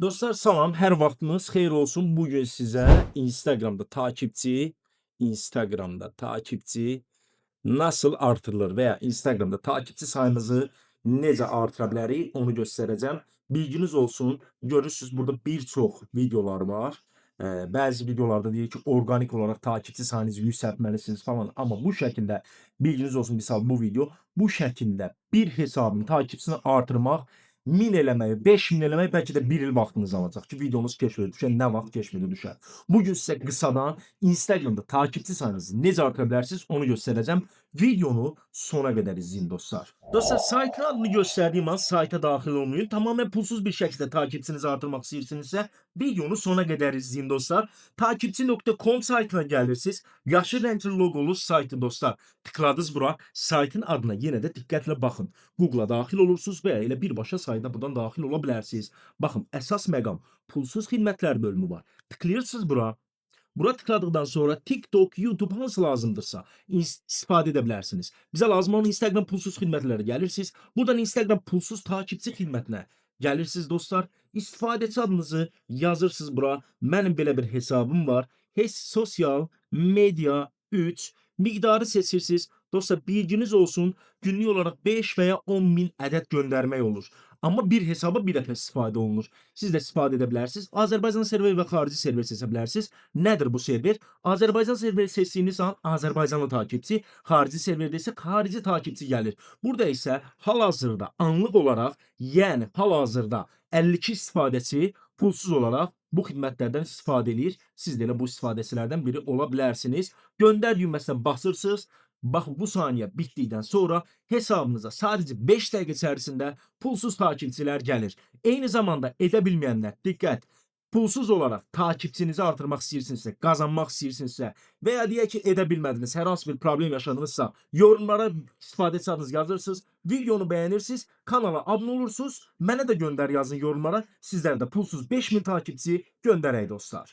Dostlar salam, hər vaxtınız xeyir olsun. Bugün sizə Instagramda takipçi nasıl artırılır və ya Instagramda takipçi sayımızı necə artıra bilərik, onu göstərəcəm. Bilginiz olsun. Görürsüz burada bir çox videolar var. Bəzi videolarda deyir ki, orqanik olaraq takipçi sayınızı yüksəltməlisiniz falan. Amma bu şəkildə bilginiz olsun, misal bu video bu şəkildə bir hesabın takipçisini artırmaq 1000 eləmək, 5000 eləmək bəlkə də 1 il vaxtınızı alacaq ki, videonuz keşfə düşər, nə vaxt keşfə düşər. Bugün sizə qısadan Instagramda takipçi sayınızı necə artıra bilərsiniz, onu göstərəcəm. Videonu sona qədər izləyin dostlar. Dostlar, saytın adını göstərdiyim an sayta daxil olmayın. Tamamilə pulsuz bir şəkildə takipçinizi artırmaq istəyirsinizsə, videonu sona qədər izləyin dostlar. Takipçi.com saytına gəlirsiniz. Yaşıl rəngli loqolu saytı dostlar. Tıkladınız bura. Saytın adına yenə də diqqətlə baxın. Google'a daxil olursunuz və elə birbaşa sayta buradan daxil ola bilərsiniz. Baxın, əsas məqam pulsuz xidmətlər bölümü var. Tıklayırsınız bura. Bura tıkladıktan sonra TikTok, YouTube hansı lazımdırsa istifadə edə bilərsiniz. Bizə lazım olan Instagram pulsuz xidmətlərə gəlirsiniz. Buradan Instagram pulsuz takipçi xidmətinə gəlirsiniz dostlar. İstifadəçi adınızı yazırsınız bura. Mənim belə bir hesabım var. HES Sosial Media 3 miqdarı seçirsiniz. Dostlar bilginiz olsun, günlük olarak 5 veya 10 bin ədəd göndərmək olur. Amma bir hesaba bir dəfə istifadə olunur. Siz də istifadə edə bilərsiniz. Azərbaycan serveri və xarici server seçə bilərsiniz. Nədir bu server? Azərbaycan serveri seçdiyiniz an Azərbaycanlı takipçi, xarici serverdə isə xarici takipçi gəlir. Burada isə hal-hazırda anlıq olaraq, yəni hal-hazırda 52 istifadəçi pulsuz olaraq bu xidmətlərdən istifadə edir. Siz də elə bu istifadəçilərdən biri ola bilərsiniz. Göndər düyməsinə basırsınız. Baxın bu saniyə bitdikdən sonra hesabınıza sadəcə 5 dəqiqə içərisində pulsuz takipçilər gəlir. Eyni zamanda edə bilməyənlər diqqət. Pulsuz olaraq takipçinizi artırmaq istəyirsinizsə, qazanmaq istəyirsinizsə və ya deyək ki, edə bilmədiniz, hər hansı bir problem yaşadınızsa, yorumlara istifadəçi adınızı yazırsınız, videonu bəyənirsiniz, kanala abunə olursunuz, mənə də göndər yazın yorumlara. Sizlər də pulsuz 5000 takipçi göndərək dostlar.